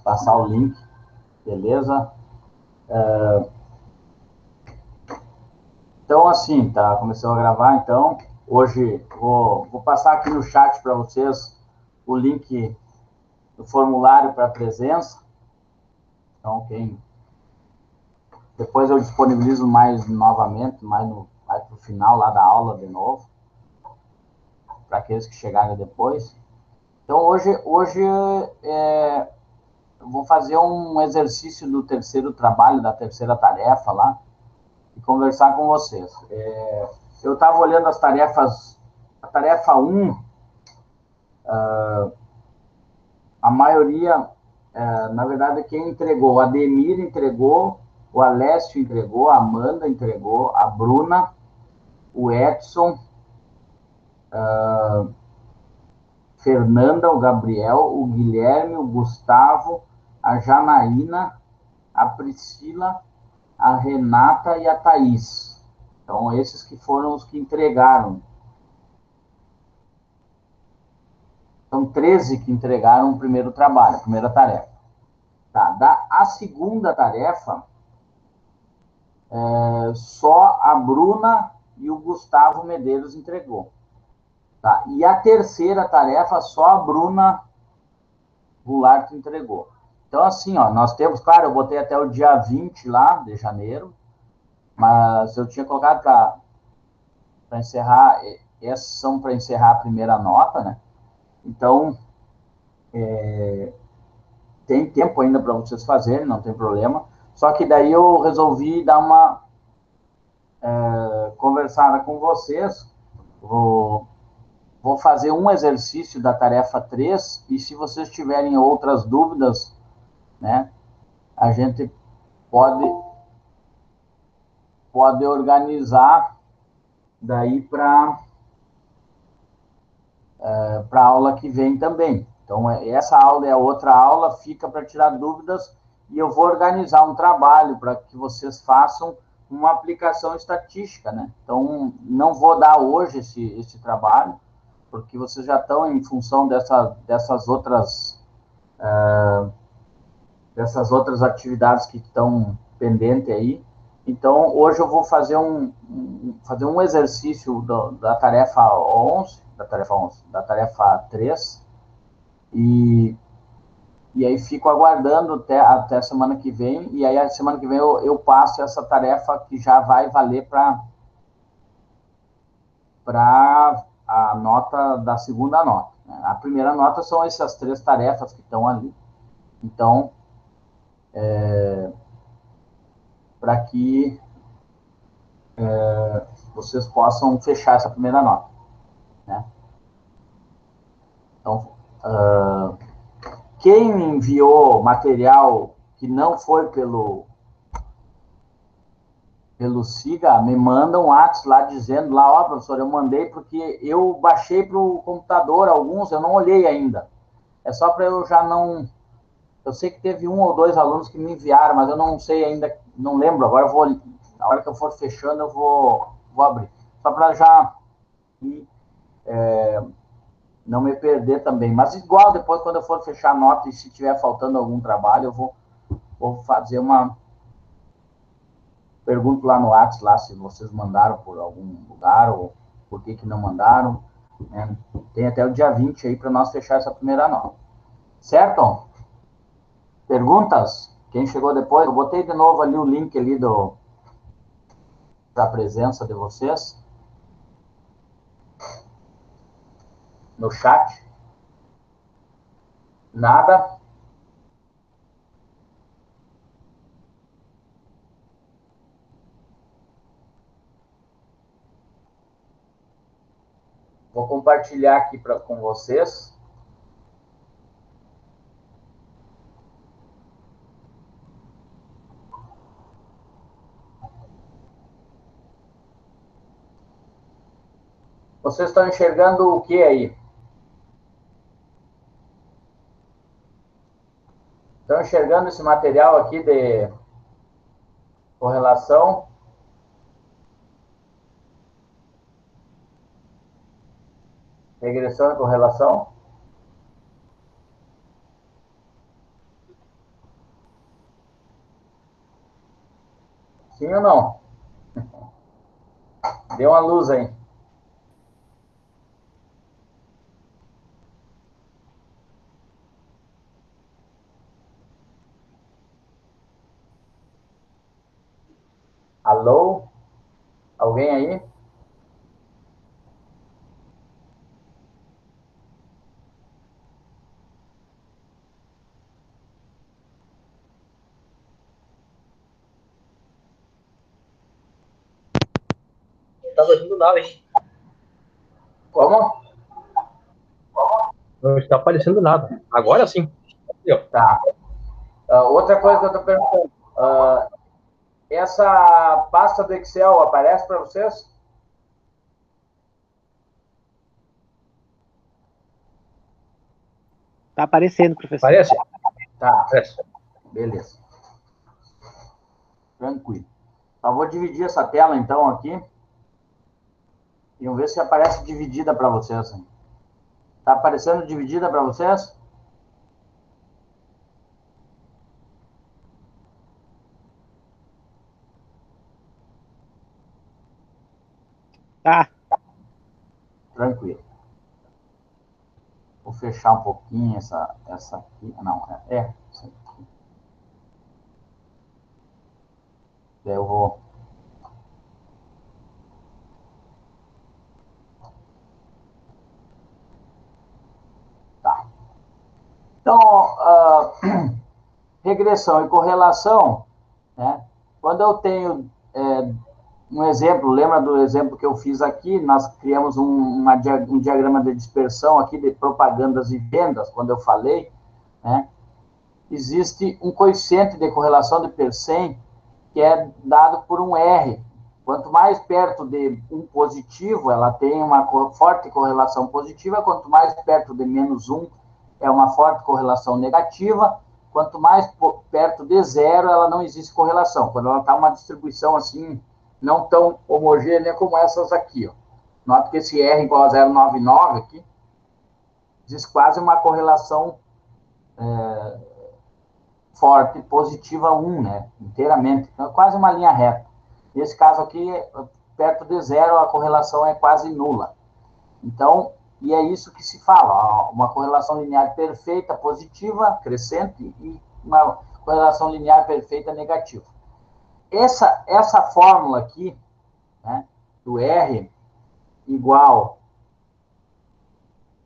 passar o link, beleza? Então, assim, tá? Começou a gravar, então. Hoje vou passar aqui no chat para vocês o link do formulário para presença. Então, depois eu disponibilizo mais novamente, mais pro final lá da aula de novo, para aqueles que chegarem depois. Então, hoje eu vou fazer um exercício do terceiro trabalho, da terceira tarefa lá, e conversar com vocês. Eu estava olhando as tarefas, a tarefa 1, a maioria, na verdade, quem entregou, o Ademir entregou, o Alessio entregou, a Amanda entregou, a Bruna, o Edson, Fernanda, o Gabriel, o Guilherme, o Gustavo, a Janaína, a Priscila, a Renata e a Thaís. Então, esses que foram os que entregaram. São 13 que entregaram o primeiro trabalho, a primeira tarefa. Tá? A segunda tarefa, só a Bruna e o Gustavo Medeiros entregou. Tá? E a terceira tarefa, só a Bruna Goulart entregou. Então, assim, ó, nós temos, claro, eu botei até o dia 20 lá de janeiro, mas eu tinha colocado para encerrar, essas são para encerrar a primeira nota, né? Então, tem tempo ainda para vocês fazerem, não tem problema. Só que daí eu resolvi dar uma conversada com vocês. Vou fazer um exercício da tarefa 3 e se vocês tiverem outras dúvidas, né, a gente pode organizar daí para a aula que vem também. Então, essa aula é a outra aula, fica para tirar dúvidas e eu vou organizar um trabalho para que vocês façam uma aplicação estatística, né? Então, não vou dar hoje esse trabalho, porque vocês já estão em função dessas outras atividades que estão pendentes aí. Então, hoje eu vou fazer um exercício da tarefa 11, da tarefa 3, e, e aí fico aguardando até a semana que vem, e aí a semana que vem eu passo essa tarefa que já vai valer para a nota da segunda nota. A primeira nota são essas 3 tarefas que estão ali. Então, para que vocês possam fechar essa primeira nota, né? Então, quem enviou material que não foi pelo SIGA, me manda um WhatsApp lá dizendo lá, ó, professor, eu mandei porque eu baixei para o computador alguns, eu não olhei ainda. É só para eu já não... Eu sei que teve 1 ou 2 alunos que me enviaram, mas eu não sei ainda, não lembro. Agora eu vou, na hora que eu for fechando, eu vou abrir. Só para já não me perder também. Mas igual, depois, quando eu for fechar a nota e se tiver faltando algum trabalho, eu vou fazer uma... Pergunto lá no WhatsApp lá se vocês mandaram por algum lugar ou por que não mandaram. Né? Tem até o dia 20 aí para nós fechar essa primeira nota. Certo? Perguntas? Quem chegou depois? Eu botei de novo ali o link ali da presença de vocês no chat. Nada? Vou compartilhar aqui com vocês. Vocês estão enxergando o que aí? Estão enxergando esse material aqui de correlação? Regressão e correlação? Sim ou não? Dê uma luz aí. Alô? Alguém aí? Não tá aparecendo nada, hein? Como? Não está aparecendo nada. Agora sim. Aqui, ó. Tá. Outra coisa que eu estou perguntando. Essa pasta do Excel aparece para vocês? Tá aparecendo, professor. Aparece? Tá. Aparece. Beleza. Tranquilo. Eu vou dividir essa tela, então, aqui. E vamos ver se aparece dividida para vocês. Tá aparecendo dividida para vocês? Tá. Tranquilo. Vou fechar um pouquinho essa aqui. Não, essa aqui. Daí eu vou. Tá. Então, regressão e correlação, né? Quando eu tenho um exemplo, lembra do exemplo que eu fiz aqui? Nós criamos um diagrama de dispersão aqui de propagandas e vendas, quando eu falei, né? Existe um coeficiente de correlação de Pearson que é dado por um R. Quanto mais perto de um positivo, ela tem uma forte correlação positiva, quanto mais perto de menos um, é uma forte correlação negativa, quanto mais perto de zero, ela não existe correlação. Quando ela está uma distribuição assim, não tão homogênea como essas aqui. Ó. Nota que esse R igual a 0,99 aqui, existe quase uma correlação forte, positiva 1, né? Inteiramente. Então, é quase uma linha reta. Nesse caso aqui, perto de zero, a correlação é quase nula. Então, e é isso que se fala, uma correlação linear perfeita positiva, crescente, e uma correlação linear perfeita negativa. Essa fórmula aqui, né, do R igual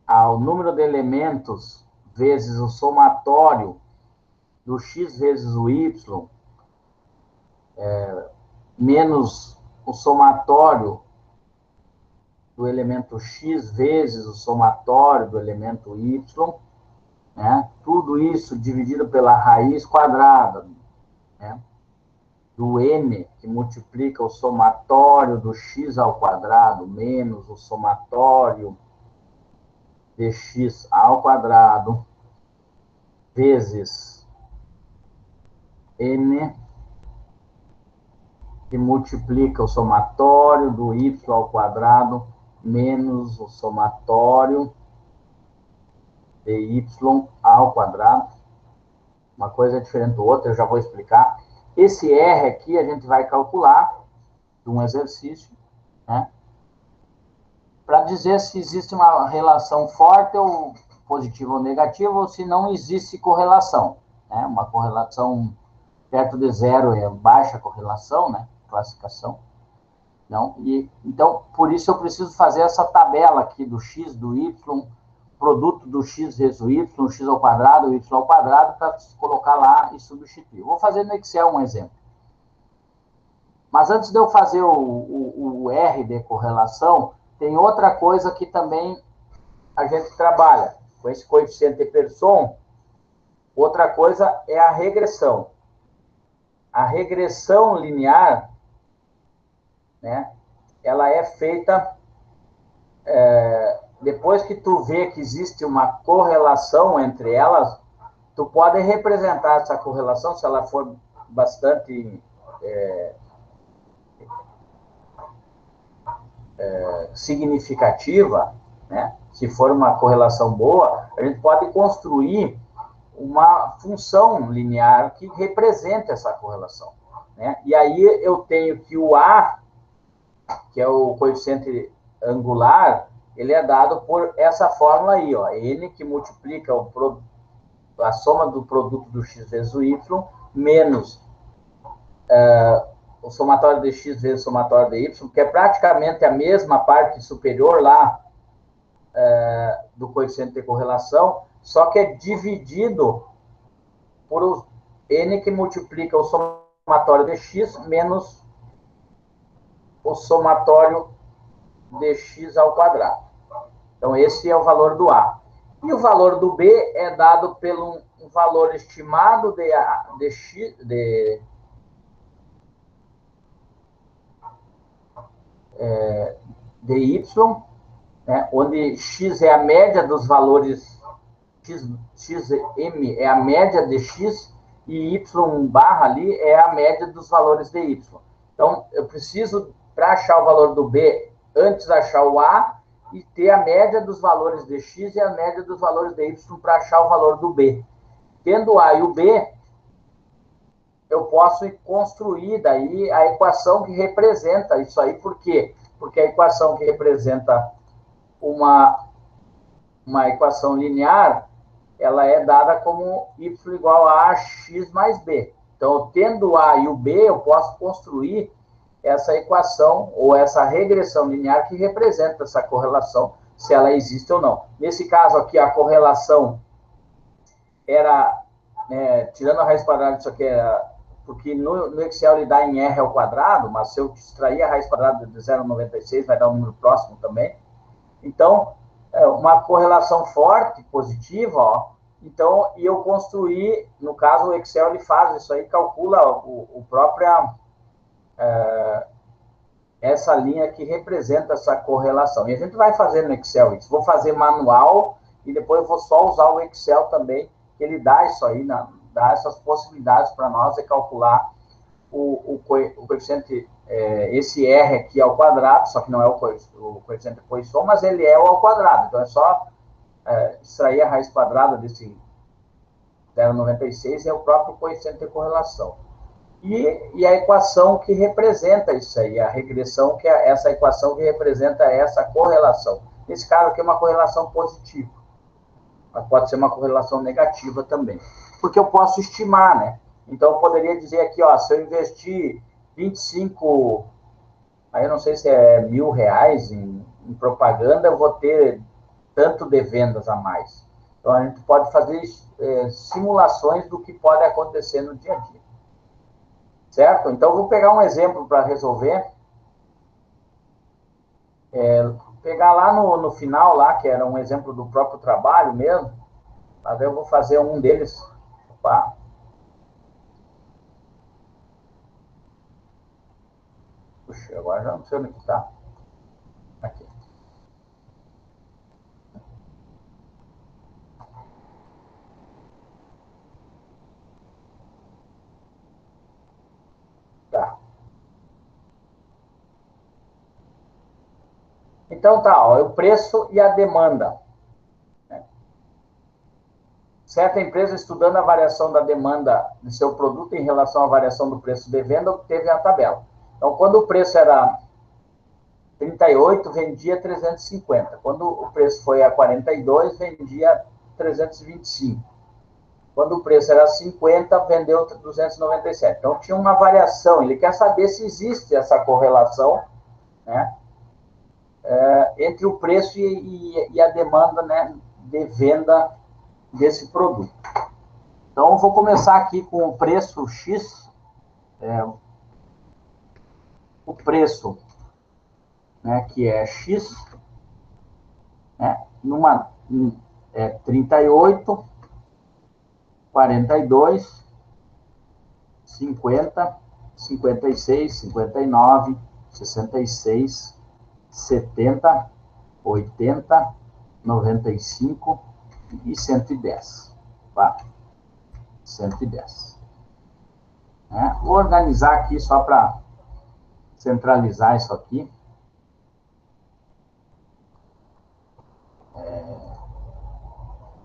ao número de elementos vezes o somatório do x vezes o y, menos o somatório do elemento x vezes o somatório do elemento y, né? Tudo isso dividido pela raiz quadrada, né? Do n, que multiplica o somatório do x ao quadrado menos o somatório de x ao quadrado vezes n, que multiplica o somatório do y ao quadrado menos o somatório de y ao quadrado. Uma coisa é diferente do outro, eu já vou explicar. Esse R aqui a gente vai calcular de um exercício, né? Para dizer se existe uma relação forte ou positiva ou negativa, ou se não existe correlação, né? Uma correlação perto de zero é baixa correlação, né? Classificação. Não? Então, por isso eu preciso fazer essa tabela aqui do x, do y, produto do x vezes o y, x ao quadrado, o y ao quadrado, para colocar lá e substituir. Vou fazer no Excel um exemplo. Mas antes de eu fazer o R de correlação, tem outra coisa que também a gente trabalha com esse coeficiente de Pearson. Outra coisa é a regressão. A regressão linear, né, ela é feita depois que tu vê que existe uma correlação entre elas, tu pode representar essa correlação, se ela for bastante significativa, né? Se for uma correlação boa, a gente pode construir uma função linear que representa essa correlação. né? E aí eu tenho que o A, que é o coeficiente angular, ele é dado por essa fórmula aí, ó, N, que multiplica a soma do produto do x vezes o y, menos o somatório de x vezes o somatório de y, que é praticamente a mesma parte superior lá do coeficiente de correlação, só que é dividido por o n que multiplica o somatório de x menos o somatório de x ao quadrado. Então, esse é o valor do A. E o valor do B é dado pelo um valor estimado de x, de y, né, onde x é a média dos valores, xm é a média de x, e y barra ali é a média dos valores de y. Então, eu preciso, para achar o valor do B, antes achar o A, e ter a média dos valores de x e a média dos valores de y para achar o valor do B. Tendo o A e o B, eu posso construir daí a equação que representa isso aí. Por quê? Porque a equação que representa uma equação linear, ela é dada como y igual a x mais b. Então, tendo o A e o B, eu posso construir essa equação ou essa regressão linear que representa essa correlação, se ela existe ou não. Nesse caso aqui, a correlação era, tirando a raiz quadrada disso aqui, porque no Excel ele dá em R ao quadrado, mas se eu extrair a raiz quadrada de 0,96, vai dar um número próximo também. Então, uma correlação forte, positiva, ó. Então, e eu construí, no caso, o Excel ele faz isso aí, calcula o própria essa linha que representa essa correlação. E a gente vai fazer no Excel isso. Vou fazer manual e depois eu vou só usar o Excel também, que ele dá isso aí, dá essas possibilidades para nós de calcular o coeficiente, esse R aqui ao quadrado, só que não é o coeficiente de Poisson, mas ele é o ao quadrado. Então, é só extrair a raiz quadrada desse 0,96 é o próprio coeficiente de correlação. E a equação que representa isso aí, a regressão, que é essa equação que representa essa correlação. Nesse caso aqui é uma correlação positiva, mas pode ser uma correlação negativa também, porque eu posso estimar, né? Então, eu poderia dizer aqui, ó, se eu investir 25, aí eu não sei se é R$1.000 em propaganda, eu vou ter tanto de vendas a mais. Então, a gente pode fazer simulações do que pode acontecer no dia a dia. Certo? Então, eu vou pegar um exemplo para resolver. Pegar lá no final, lá, que era um exemplo do próprio trabalho mesmo, mas eu vou fazer um deles. Opa. Puxa, agora já não sei onde que está. Aqui. Tá. Então tá, ó, o preço e a demanda. Certa empresa, estudando a variação da demanda de seu produto em relação à variação do preço de venda, obteve a tabela. Então, quando o preço era 38, vendia 350. Quando o preço foi a 42, vendia 325. Quando o preço era 50, vendeu 297. Então, tinha uma variação. Ele quer saber se existe essa correlação, né, entre o preço e a demanda, né, de venda desse produto. Então, eu vou começar aqui com o preço X. O preço, né, que é X, né, 38, 42, 50, 56, 59, 66, 70, 80, 95 e 110. Tá? 110. Vou organizar aqui só para centralizar isso aqui.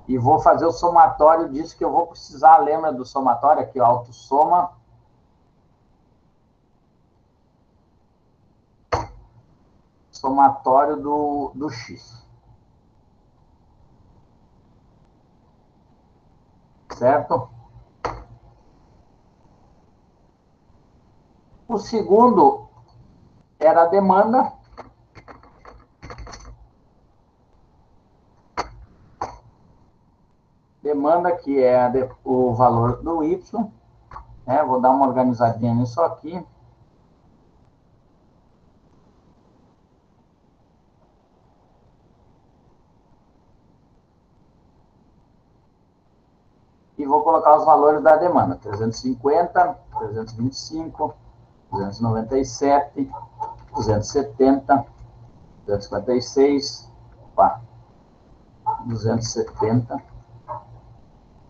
E vou fazer o somatório disso, que eu vou precisar, lembra do somatório aqui, ó, autossoma somatório do x. Certo? O segundo era a demanda. Demanda que é o valor do y. Né? Vou dar uma organizadinha nisso aqui. E vou colocar os valores da demanda. 350, 325, 297, 270, 256, opa, 270,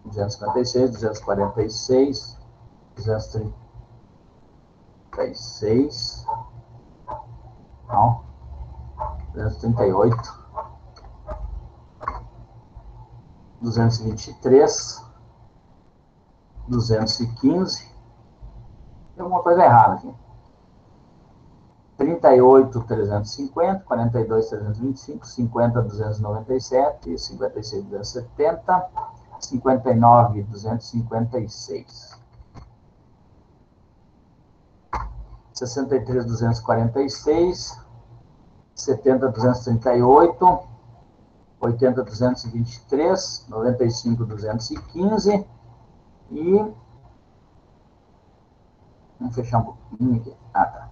256, 246, 236, não, 238, 223, 215, tem alguma coisa errada aqui. 38, 350, 42, 325, 50, 297, 56, 270, 59, 256. 63, 246, 70, 238, 80, 223, 95, 215 e... Vamos fechar um pouquinho aqui. Ah, tá.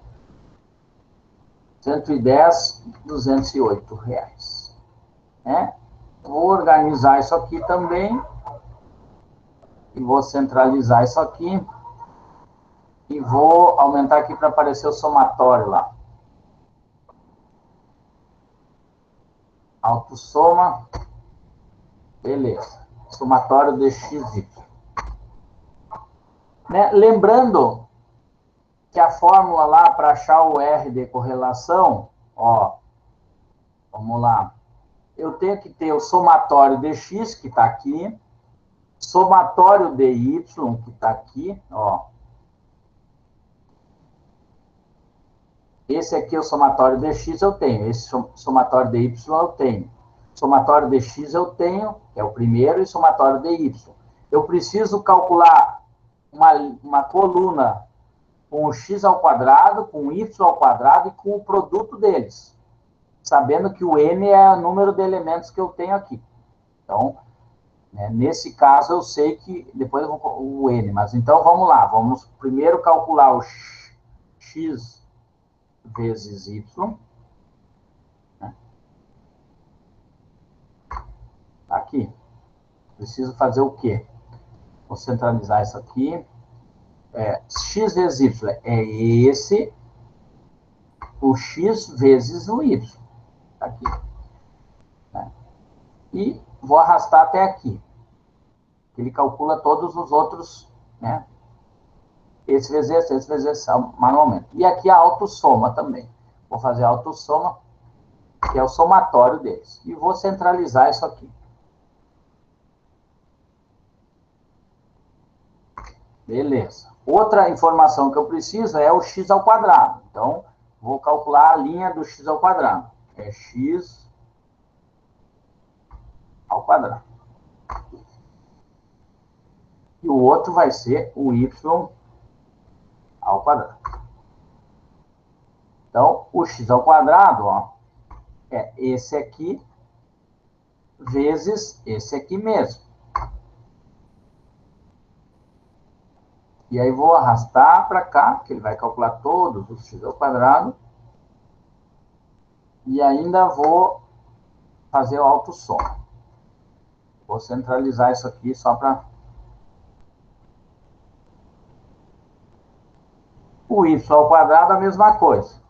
110, 208 reais. Né? Vou organizar isso aqui também. E vou centralizar isso aqui. E vou aumentar aqui para aparecer o somatório lá. Autossoma. Beleza. Somatório de XY. Né? Lembrando que a fórmula lá para achar o R de correlação, ó, vamos lá. Eu tenho que ter o somatório de X, que está aqui, somatório de Y, que está aqui, ó. Esse aqui é o somatório de X, eu tenho. Esse somatório de Y, eu tenho. Somatório de X, eu tenho, que é o primeiro, e somatório de Y. Eu preciso calcular uma coluna com o x ao quadrado, com o y ao quadrado e com o produto deles. Sabendo que o n é o número de elementos que eu tenho aqui. Então, né, nesse caso, eu sei que... Depois eu vou o n, mas então vamos lá. Vamos primeiro calcular o x vezes y. Né? Aqui. Preciso fazer o quê? Vou centralizar isso aqui. X vezes y é esse, o x vezes o y. Aqui. Né? E vou arrastar até aqui. Ele calcula todos os outros, né? Esse vezes esse, manualmente. E aqui a autossoma também. Vou fazer a autossoma, que é o somatório deles. E vou centralizar isso aqui. Beleza. Outra informação que eu preciso é o x ao quadrado. Então, vou calcular a linha do x ao quadrado. É x ao quadrado. E o outro vai ser o y ao quadrado. Então, o x ao quadrado, ó, é esse aqui vezes esse aqui mesmo. E aí vou arrastar para cá, que ele vai calcular todos os x ao quadrado. E ainda vou fazer o autossoma. Vou centralizar isso aqui só para... O y ao quadrado, a mesma coisa.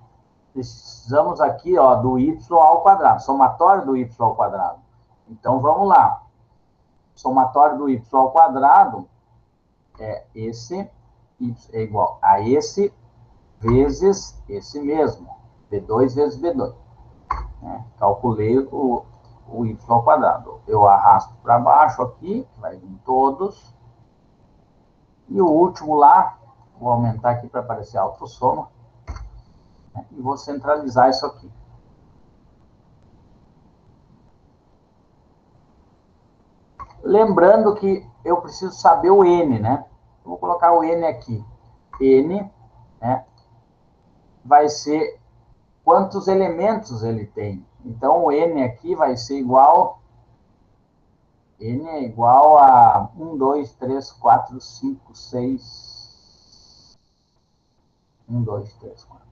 Precisamos aqui, ó, do y ao quadrado, somatório do y ao quadrado. Então, vamos lá. Somatório do y ao quadrado é esse, y é igual a esse vezes esse mesmo. B2 vezes B2. Né? Calculei o y ao quadrado. Eu arrasto para baixo aqui, vai vir todos. E o último lá, vou aumentar aqui para aparecer a autossoma. Né? E vou centralizar isso aqui. Lembrando que eu preciso saber o N, né? Vou colocar o N aqui. N, né, vai ser quantos elementos ele tem. Então, o N aqui vai ser igual... N é igual a 1, 2, 3, 4, 5, 6... 1, 2, 3, 4...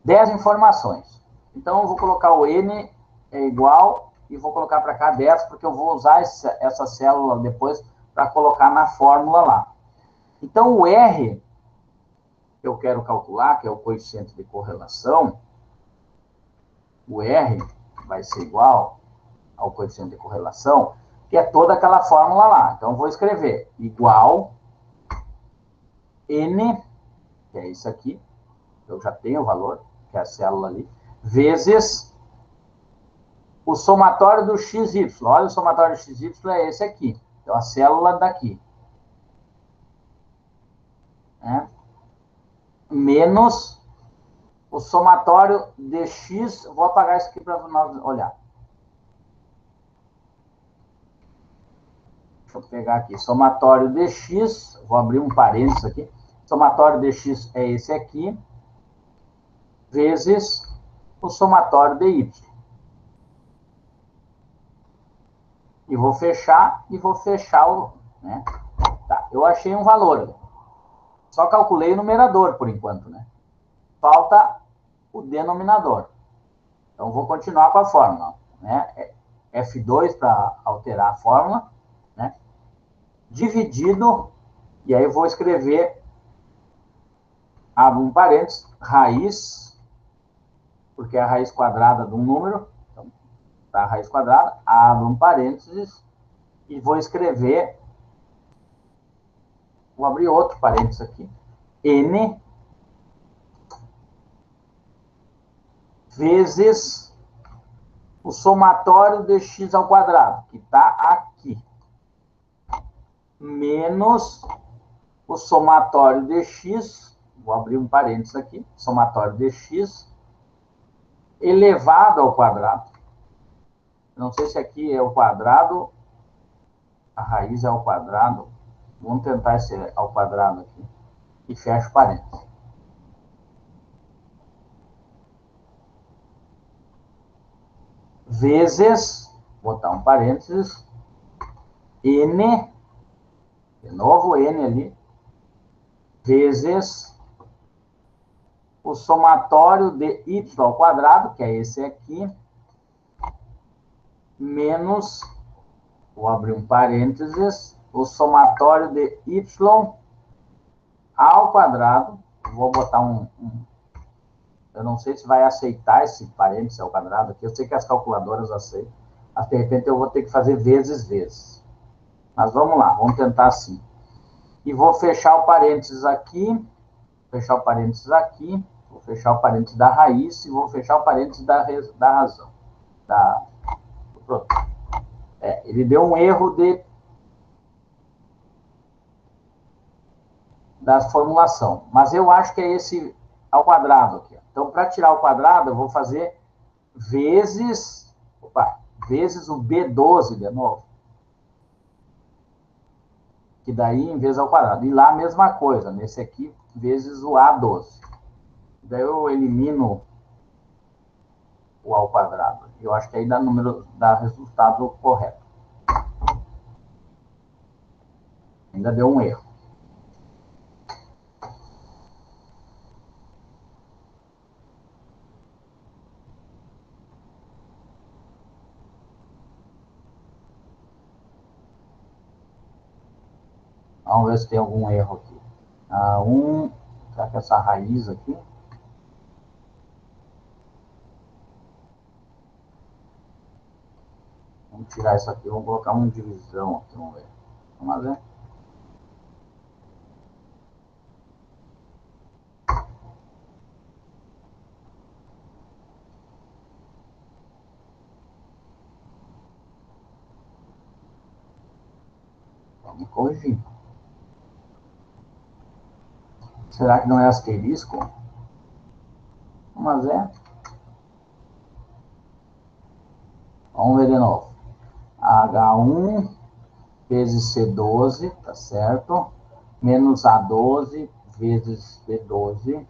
10 informações. Então, eu vou colocar o N é igual e vou colocar para cá 10, porque eu vou usar essa célula depois para colocar na fórmula lá. Então, o R que eu quero calcular, que é o coeficiente de correlação, o R vai ser igual ao coeficiente de correlação, que é toda aquela fórmula lá. Então, eu vou escrever igual N, que é isso aqui, eu já tenho o valor, que é a célula ali, vezes o somatório do XY. Olha, o somatório do XY é esse aqui. Então, a célula daqui. Né? Menos o somatório de X. Vou apagar isso aqui para nós olhar. Deixa eu pegar aqui. Somatório de X. Vou abrir um parênteses aqui. Somatório de X é esse aqui. Vezes o somatório de Y. E vou fechar o... Né? Tá, eu achei um valor. Só calculei o numerador, por enquanto, né? Falta o denominador. Então, vou continuar com a fórmula. Né? F2 para alterar a fórmula. Né? Dividido, e aí eu vou escrever, abro um parênteses, raiz, porque é a raiz quadrada de um número. Então, tá a raiz quadrada, abro um parênteses, e vou escrever, vou abrir outro parênteses aqui, N vezes o somatório de x ao quadrado, que está aqui, menos o somatório de x, vou abrir um parênteses aqui, somatório de x, elevado ao quadrado. Não sei se aqui é o quadrado, a raiz é ao quadrado, vamos tentar esse ao quadrado aqui, e fecho parênteses. Vezes, botar um parênteses, N, de novo N ali, vezes o somatório de y ao quadrado, que é esse aqui, menos, vou abrir um parênteses, o somatório de y ao quadrado, vou botar eu não sei se vai aceitar esse parênteses ao quadrado aqui, eu sei que as calculadoras aceitam, mas de repente eu vou ter que fazer vezes. Mas vamos lá, vamos tentar assim. E vou fechar o parênteses aqui, vou fechar o parênteses da raiz e vou fechar o parênteses da razão. Pronto. Ele deu um erro da formulação, mas eu acho que é esse ao quadrado aqui. Então, para tirar o quadrado, eu vou fazer vezes o B12 de novo. Que daí, em vez ao quadrado. E lá a mesma coisa, nesse aqui, vezes o A12. Daí eu elimino o ao quadrado. Eu acho que aí dá resultado correto. Ainda deu um erro. Vamos ver se tem algum erro aqui. Será que essa raiz aqui? Vamos tirar isso aqui, vamos colocar uma divisão aqui, vamos ver. Vamos ver. Vamos corrigir. Será que não é asterisco? Vamos ver. Vamos ver de novo. H H1 vezes C12, tá certo? Menos A12 vezes B12.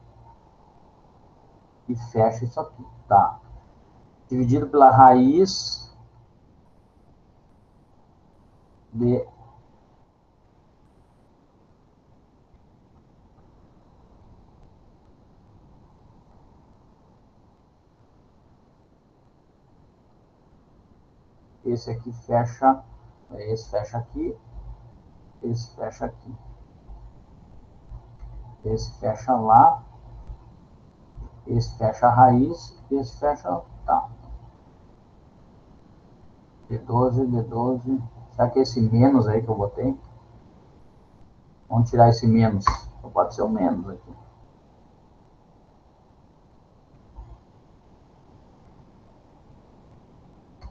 E fecha isso aqui, tá? Dividido pela raiz de esse aqui fecha, esse fecha aqui, esse fecha aqui, esse fecha lá, esse fecha a raiz, esse fecha, tá. D12, D12, será que é esse menos aí que eu botei? Vamos tirar esse menos, só pode ser o menos aqui.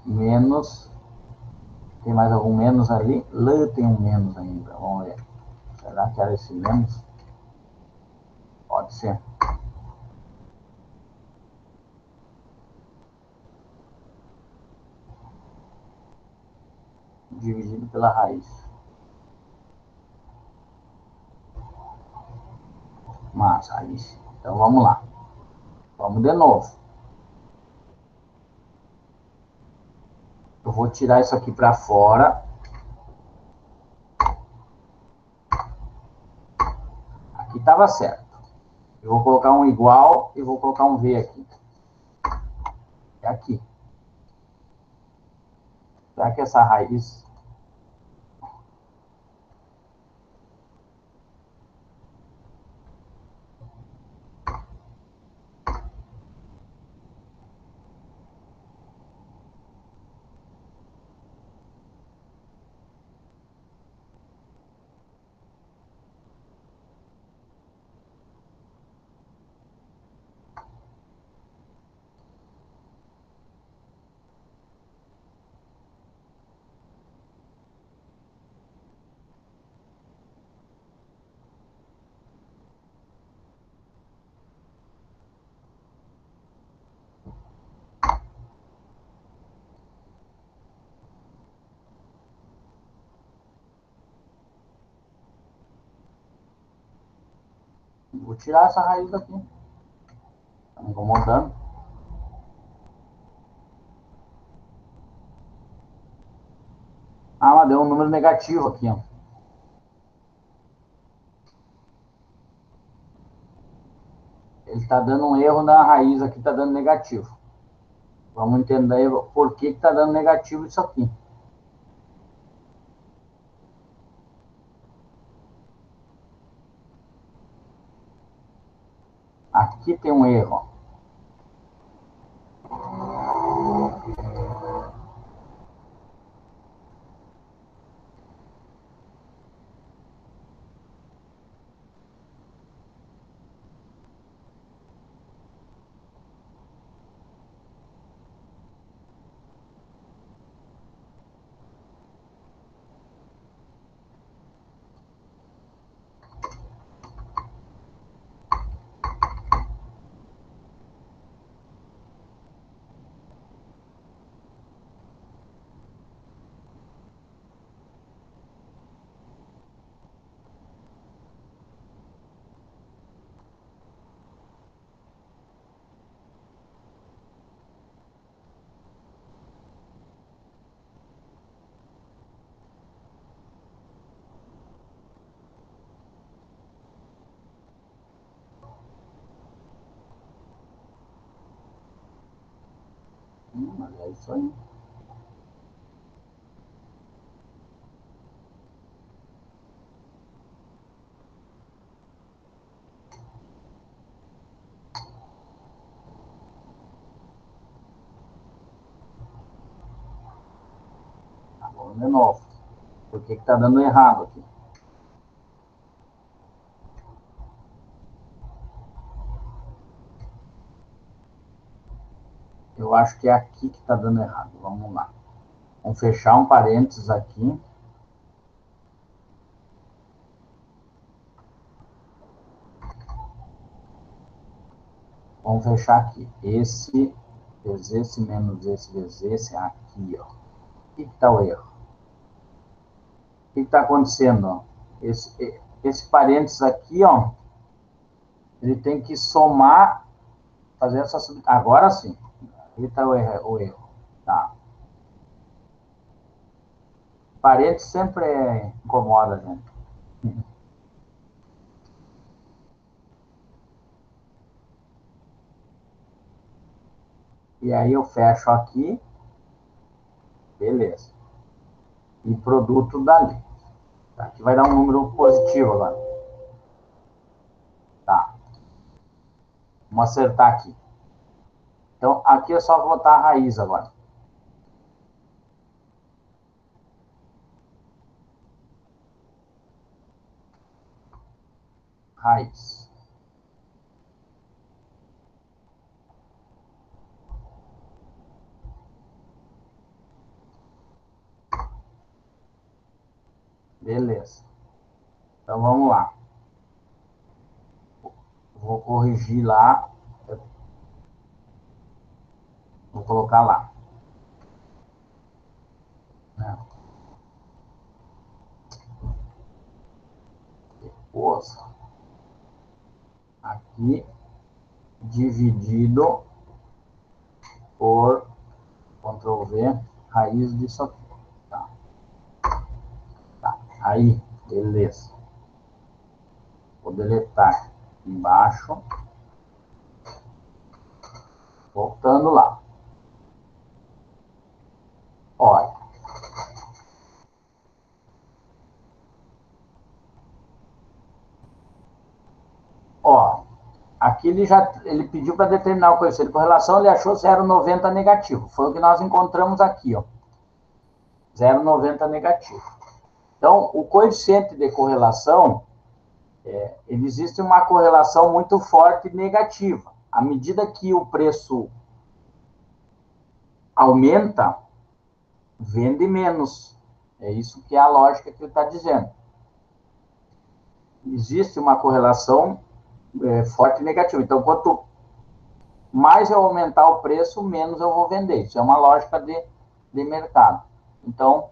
Menos, tem mais algum menos ali? Lá tem um menos ainda, vamos ver. Será que era esse menos? Pode ser. Dividido pela raiz. Mas aí sim. Então vamos lá. Vamos de novo. Eu vou tirar isso aqui para fora. Aqui estava certo. Eu vou colocar um igual e vou colocar um V aqui. É aqui. Será que essa raiz... Vou tirar essa raiz daqui. Tá me incomodando. Ah, mas deu um número negativo aqui, ó. Ele está dando um erro na raiz aqui, está dando negativo. Vamos entender por que está dando negativo isso aqui. Aqui tem um erro. Mas é isso aí. Tá, vamos de novo. Por que está dando errado aqui? Eu acho que é aqui que está dando errado. Vamos lá. Vamos fechar um parênteses aqui. Vamos fechar aqui. Esse vezes esse menos esse vezes esse aqui, ó. Aqui que está o erro. que está acontecendo? Esse parênteses aqui, ó, ele tem que somar, fazer essa... Agora sim. Aqui está o erro. Tá. Parênteses sempre incomoda, gente. E aí eu fecho aqui. Beleza. E produto dali. Aqui vai dar um número positivo agora. Tá. Vamos acertar aqui. Então, aqui é só botar a raiz agora. Raiz. Beleza. Então, vamos lá. Vou corrigir lá. Vou colocar lá. Depois, aqui, dividido por, Ctrl V, raiz disso aqui. Tá. Tá. Aí, beleza. Vou deletar embaixo. Voltando lá. Olha. Ó, aqui ele pediu para determinar o coeficiente de correlação, ele achou 0,90 negativo. Foi o que nós encontramos aqui, ó. 0,90 negativo. Então, o coeficiente de correlação, ele existe uma correlação muito forte negativa. À medida que o preço aumenta, vende menos. É isso que é a lógica que ele está dizendo. Existe uma correlação forte negativa. Então, quanto mais eu aumentar o preço, menos eu vou vender. Isso é uma lógica de mercado. Então,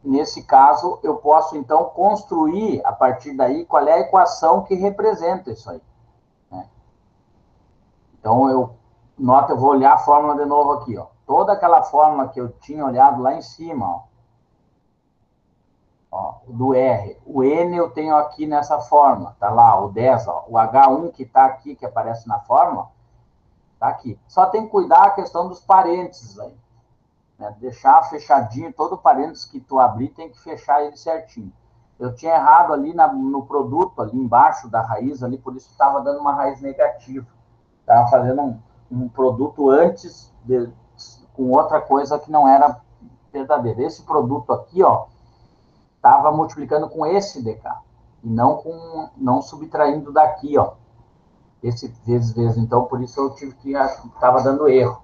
nesse caso, eu posso, então, construir, a partir daí, qual é a equação que representa isso aí. Né? Então, eu vou olhar a fórmula de novo aqui. Ó. Toda aquela fórmula que eu tinha olhado lá em cima, ó, do R. O N eu tenho aqui nessa fórmula. Tá lá, o 10. Ó. O H1 que está aqui, que aparece na fórmula, tá aqui. Só tem que cuidar a questão dos parênteses aí. Né? Deixar fechadinho, todo parênteses que tu abrir tem que fechar ele certinho. Eu tinha errado ali no produto, ali embaixo da raiz, ali, por isso estava dando uma raiz negativa. Estava fazendo um produto antes, com outra coisa que não era verdadeira. Esse produto aqui, ó, estava multiplicando com esse DK, e não subtraindo daqui, ó. Esse vezes. Então, por isso eu estava dando erro.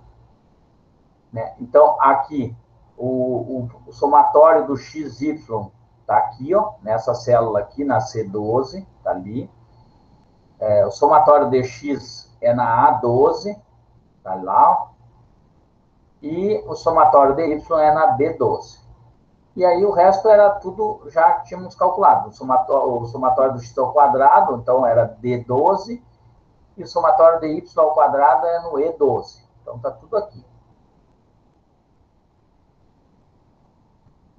Né? Então, aqui, o somatório do XY está aqui, ó, nessa célula aqui, na C12, está ali. O somatório de X é na A12, está lá, ó. E o somatório de Y é na B12. E aí o resto era tudo, já tínhamos calculado. O somatório do X ao quadrado, então era D12, e o somatório de Y ao quadrado é no E12. Então está tudo aqui.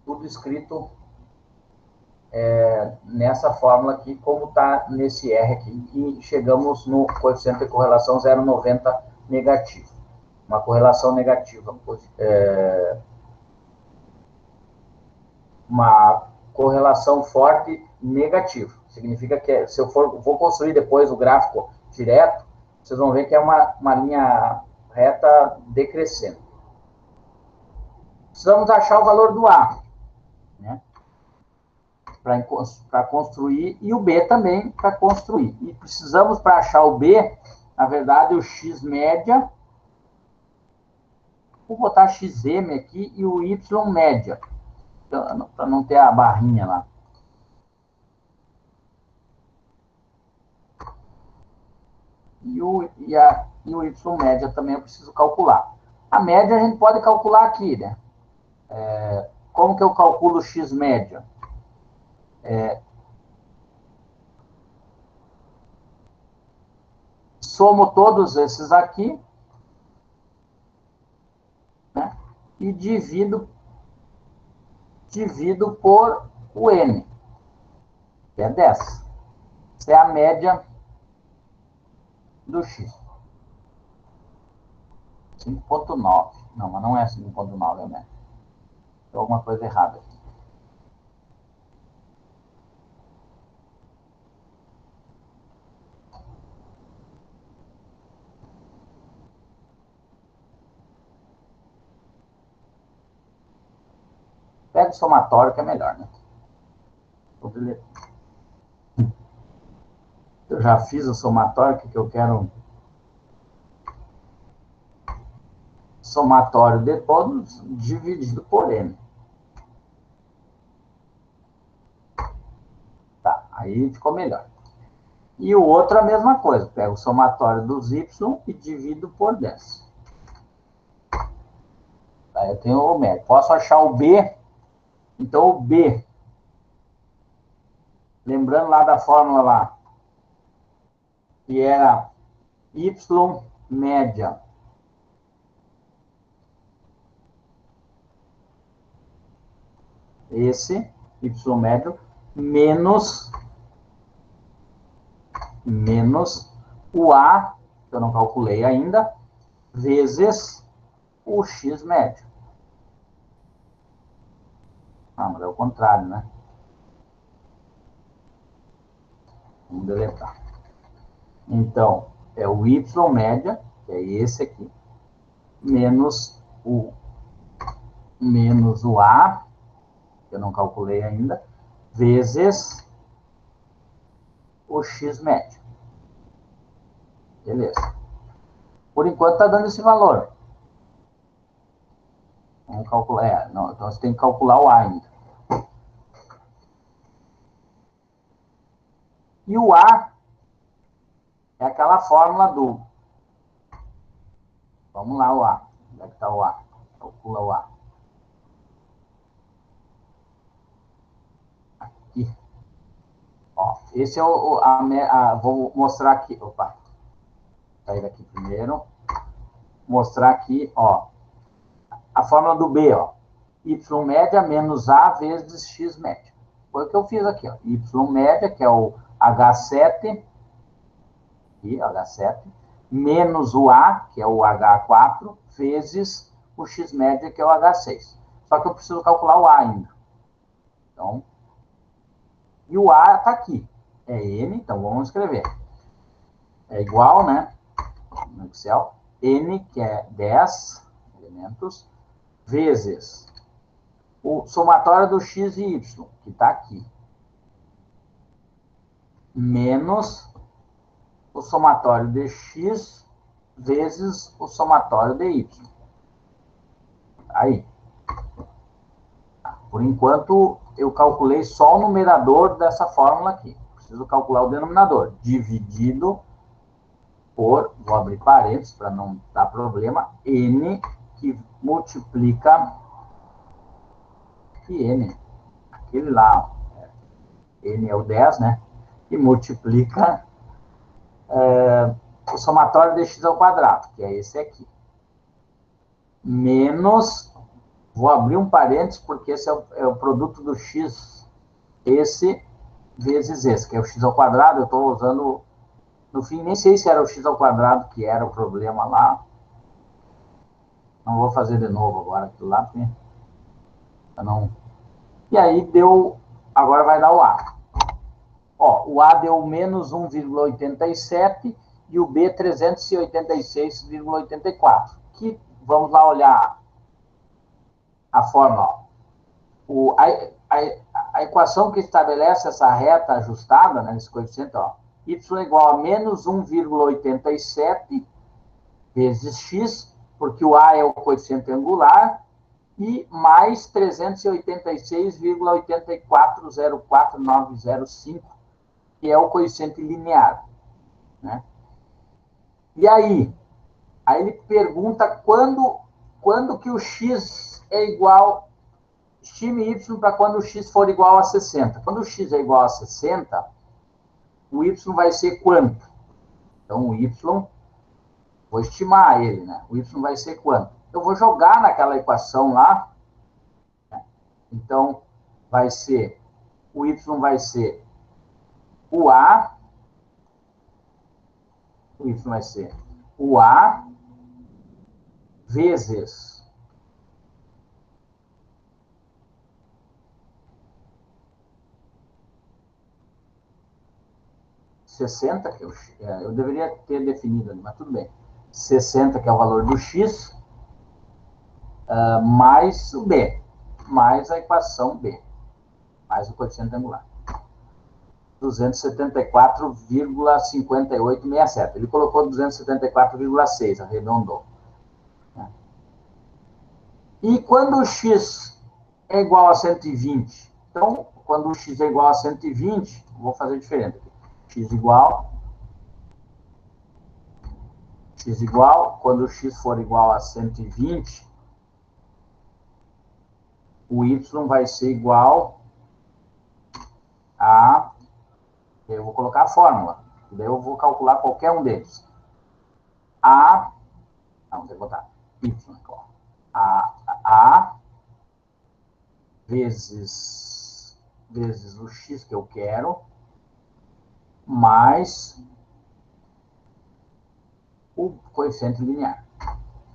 Tudo escrito nessa fórmula aqui, como está nesse R aqui. E chegamos no coeficiente de correlação 0,90 negativo. Uma correlação negativa. Uma correlação forte negativa. Significa que se eu vou construir depois o gráfico direto, vocês vão ver que é uma linha reta decrescente. Precisamos achar o valor do A, né? Para construir, e o B também para construir. E precisamos, para achar o B, na verdade, o X média, vou botar XM aqui, e o Y média, para não ter a barrinha lá. E o Y média também eu preciso calcular. A média a gente pode calcular aqui, né? Como que eu calculo o X média? Somo todos esses aqui, né? E divido por o N, que é 10. Essa é a média do X. 5,9. Não, mas não é 5,9, é média. Tem alguma coisa errada aqui. Pega o somatório, que é melhor, né? Eu já fiz o somatório, que eu quero somatório de todos dividido por N. Tá, aí ficou melhor. E o outro a mesma coisa. Pego o somatório dos Y e divido por 10. Aí eu tenho o médio. Posso achar o B. Então, o B, lembrando lá da fórmula lá, que era Y média esse Y médio menos o A, que eu não calculei ainda, vezes o X médio. Ah, mas é o contrário, né? Vamos deletar. Então, é o Y média, que é esse aqui, menos o A, que eu não calculei ainda, vezes o X médio. Beleza. Por enquanto está dando esse valor. Vamos calcular. Não, então você tem que calcular o A ainda. E o A é aquela fórmula do... Vamos lá, o A. Onde é que está o A? Calcula o A. Aqui. Ó, esse é vou mostrar aqui. Opa. Sair daqui primeiro. Mostrar aqui, ó. A fórmula do B, ó. Y média menos A vezes X média. Foi o que eu fiz aqui, ó. Y média, que é o H7. Aqui, H7. Menos o A, que é o H4, vezes o X média, que é o H6. Só que eu preciso calcular o A ainda. Então, e o A está aqui. É N, então vamos escrever. É igual, né? No Excel. N, que é 10 elementos, vezes o somatório do X e Y, que está aqui. Menos o somatório de X vezes o somatório de Y. Aí. Por enquanto, eu calculei só o numerador dessa fórmula aqui. Preciso calcular o denominador. Dividido por, vou abrir parênteses para não dar problema, N, que multiplica... Que N? Aquele lá. N é o 10, né? Que multiplica o somatório de x ao quadrado, que é esse aqui. Menos... Vou abrir um parênteses, porque esse é o produto do x, esse vezes esse, que é o x ao quadrado. Eu estou usando, no fim, nem sei se era o x ao quadrado que era o problema lá. Não vou fazer de novo agora aquilo lá, porque não... E aí deu, agora vai dar o A. Ó, o A deu menos 1,87 e o B 386,84. Que, vamos lá olhar a fórmula. A equação que estabelece essa reta ajustada, né, nesse coeficiente, ó, y igual a menos 1,87 vezes x, porque o A é o coeficiente angular, e mais 386,8404905, que é o coeficiente linear. Né? E aí ele pergunta quando que o x é igual... estime y para quando o x for igual a 60. Quando o x é igual a 60, o y vai ser quanto? Então, o y, vou estimar ele, né? O y vai ser quanto? Eu vou jogar naquela equação lá. Né? Então, o y vai ser o A. O y vai ser o A vezes 60, que eu deveria ter definido ali, mas tudo bem. 60, que é o valor do x, mais o b, mais a equação b, mais o coeficiente angular. 274,5867. Ele colocou 274,6, arredondou. E quando o x é igual a 120? Então, quando o x é igual a 120, vou fazer diferente aqui. X igual, quando o x for igual a 120, o y vai ser igual a... Eu vou colocar a fórmula, daí eu vou calcular qualquer um deles. Não, tem que botar y, a vezes o x que eu quero, mais o coeficiente linear.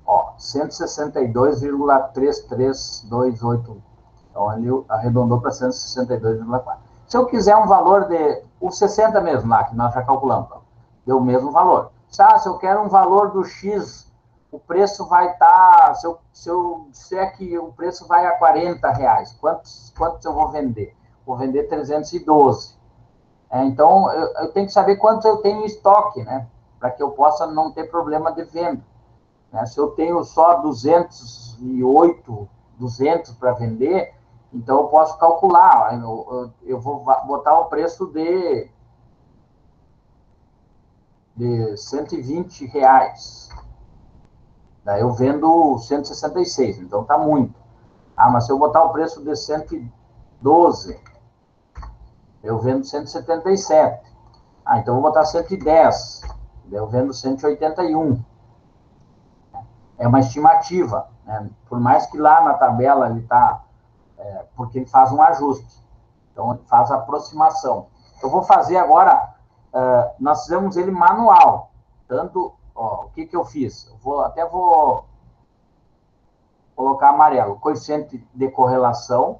Ó, 162,3328. Então, ele arredondou para 162,4. Se eu quiser um valor de... O 60 mesmo lá, que nós já calculamos. Ó, deu o mesmo valor. Se eu quero um valor do x, o preço vai estar... Se eu disser que o preço vai a R$40, quantos eu vou vender? Vou vender 312. Então, eu tenho que saber quanto eu tenho em estoque, né? Para que eu possa não ter problema de venda. Né? Se eu tenho só 200 para vender, então eu posso calcular. Eu vou botar o preço de R$120. Daí eu vendo 166, então tá muito. Mas se eu botar o preço de 112, eu vendo 177. Então eu vou botar 110. Eu vendo 181. É uma estimativa, né? Por mais que lá na tabela ele está... porque ele faz um ajuste. Então, ele faz a aproximação. Eu vou fazer agora... nós fizemos ele manual. Tanto... o que eu fiz? Até vou colocar amarelo. Coeficiente de correlação,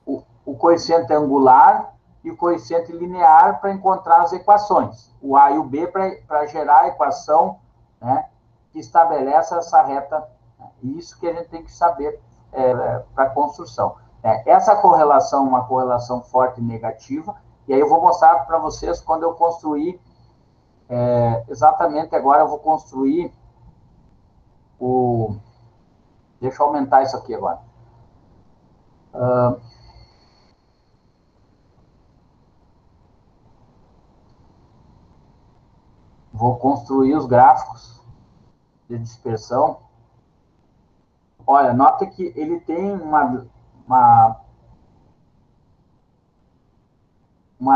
o coeficiente angular e o coeficiente linear para encontrar as equações. O A e o B para gerar a equação, né, que estabelece essa reta. Isso que a gente tem que saber para a construção. Essa correlação é uma correlação forte e negativa, e aí eu vou mostrar para vocês quando eu construir, exatamente agora eu vou construir o... Deixa eu aumentar isso aqui agora. Vou construir os gráficos de dispersão. Olha, nota que ele tem uma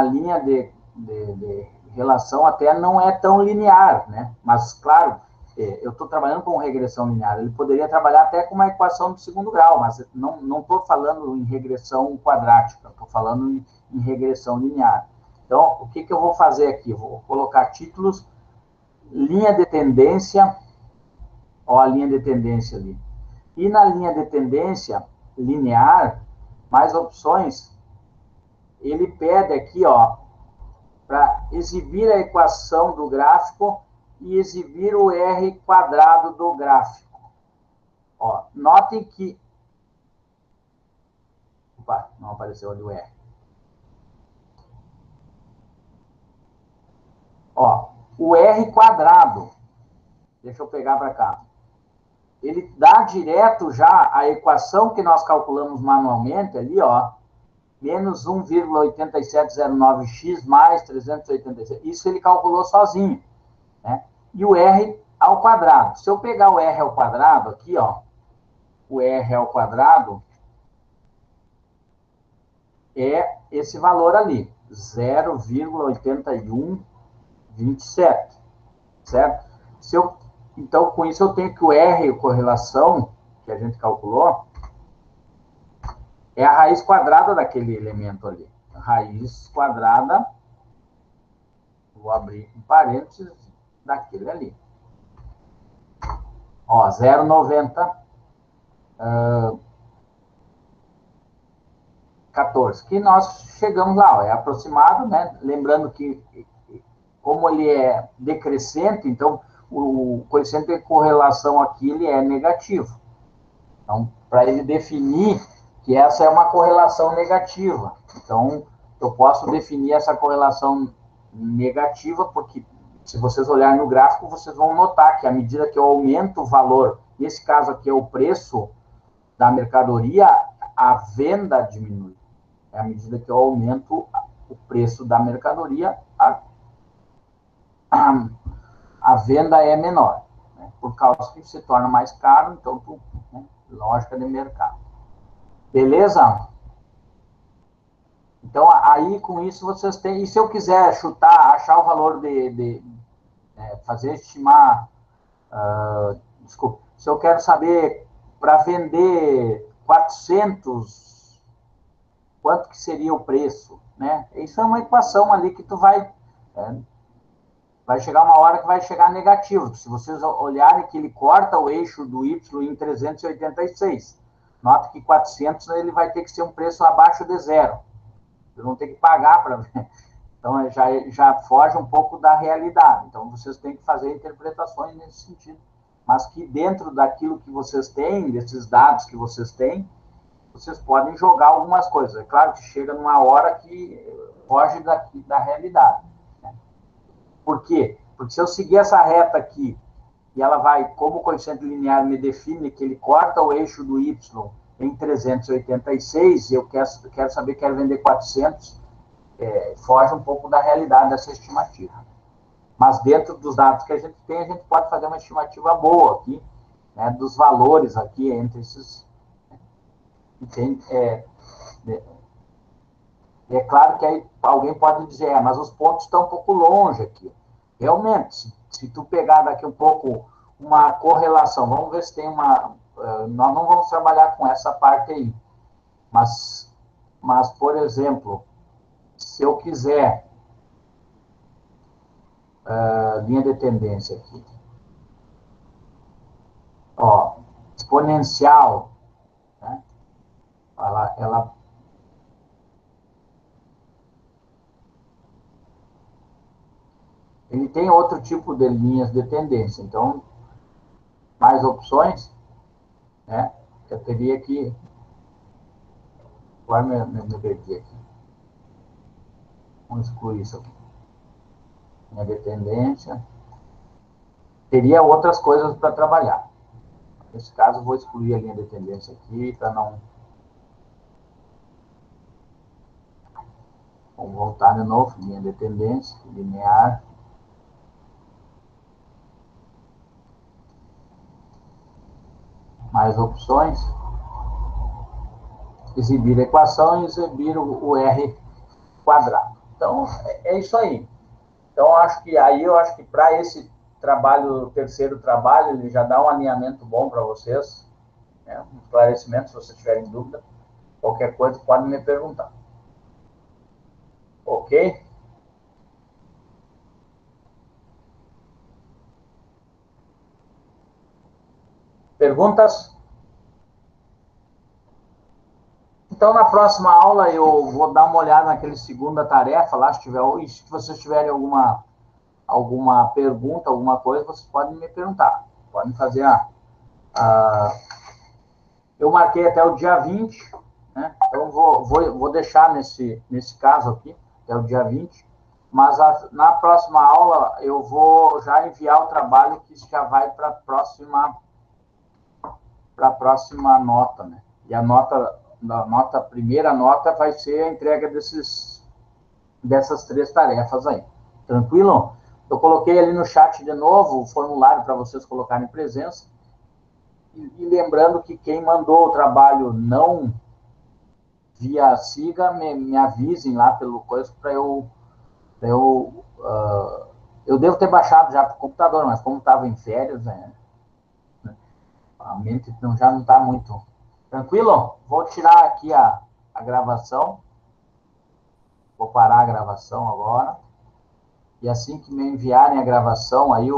linha de relação até não é tão linear, né? Mas, claro, eu estou trabalhando com regressão linear. Ele poderia trabalhar até com uma equação de segundo grau, mas não estou falando em regressão quadrática, estou falando em regressão linear. Então, o que eu vou fazer aqui? Vou colocar títulos, linha de tendência, a linha de tendência ali. E na linha de tendência linear, mais opções, ele pede aqui, para exibir a equação do gráfico e exibir o R quadrado do gráfico. Notem que... Opa, não apareceu ali o R. O R quadrado, deixa eu pegar para cá. Ele dá direto já a equação que nós calculamos manualmente ali, menos 1,8709x mais 386. Isso ele calculou sozinho, né? E o R ao quadrado. Se eu pegar o R ao quadrado aqui, o R ao quadrado, é esse valor ali, 0,8127, certo? Então, com isso, eu tenho que o R, correlação, que a gente calculou, é a raiz quadrada daquele elemento ali. Raiz quadrada, vou abrir um parênteses, daquele ali. Ó, 0,90, 14, que nós chegamos lá, ó, é aproximado, né? Lembrando que, como ele é decrescente, então o coeficiente de correlação aqui ele é negativo. Então, para ele definir que essa é uma correlação negativa, então eu posso definir essa correlação negativa, porque se vocês olharem no gráfico, vocês vão notar que à medida que eu aumento o valor, nesse caso aqui é o preço da mercadoria, a venda diminui. À medida que eu aumento o preço da mercadoria, a venda é menor, né? Por causa que se torna mais caro, então, né? Lógica de mercado. Beleza? Então, aí com isso vocês têm. E se eu quiser chutar, achar o valor fazer estimar. Desculpa. Se eu quero saber para vender 400, quanto que seria o preço, né? Isso é uma equação ali que tu vai chegar uma hora que vai chegar negativo. Se vocês olharem que ele corta o eixo do Y em 386. Nota que 400 ele vai ter que ser um preço abaixo de zero. Vocês vão ter que pagar para ver. Então, já foge um pouco da realidade. Então, vocês têm que fazer interpretações nesse sentido. Mas que dentro daquilo que vocês têm, desses dados que vocês têm, vocês podem jogar algumas coisas. É claro que chega numa hora que foge da realidade. Né? Por quê? Porque se eu seguir essa reta aqui, e ela vai, como o coeficiente linear me define que ele corta o eixo do Y em 386, e eu quero saber, quero vender 400, foge um pouco da realidade dessa estimativa. Mas dentro dos dados que a gente tem, a gente pode fazer uma estimativa boa aqui, né, dos valores aqui entre esses. É claro que aí alguém pode dizer, mas os pontos estão um pouco longe aqui. Realmente, se tu pegar daqui um pouco uma correlação, vamos ver se tem uma. Nós não vamos trabalhar com essa parte aí, mas por exemplo, se eu quiser linha de tendência aqui, ó, exponencial, né? Ela ele tem outro tipo de linhas de tendência, então mais opções, né? Eu teria que agora me perdi aqui. Vamos excluir isso aqui. Linha de tendência. Teria outras coisas para trabalhar. Nesse caso, vou excluir a linha de tendência aqui para não. Vamos voltar de novo. Linha de tendência, linear. Mais opções. Exibir a equação e exibir o R quadrado. Então, é isso aí. Então, eu acho que para esse trabalho, o terceiro trabalho, ele já dá um alinhamento bom para vocês, né? Um esclarecimento, se vocês tiverem dúvida. Qualquer coisa, podem me perguntar. Ok? Perguntas? Então, na próxima aula, eu vou dar uma olhada naquele segunda tarefa lá, se vocês tiverem alguma pergunta, alguma coisa, vocês podem me perguntar. Podem fazer eu marquei até o dia 20, né? Então, vou deixar nesse caso aqui, até o dia 20, mas na próxima aula eu vou já enviar o trabalho que já vai para a próxima nota, né? E a primeira nota vai ser a entrega dessas 3 tarefas aí. Tranquilo? Eu coloquei ali no chat de novo o formulário para vocês colocarem presença. E lembrando que quem mandou o trabalho não via Siga, me avisem lá pelo coisa para eu devo ter baixado já para o computador, mas como estava em férias, a mente já não está muito tranquilo. Vou tirar aqui a gravação, vou parar a gravação agora, e assim que me enviarem a gravação, aí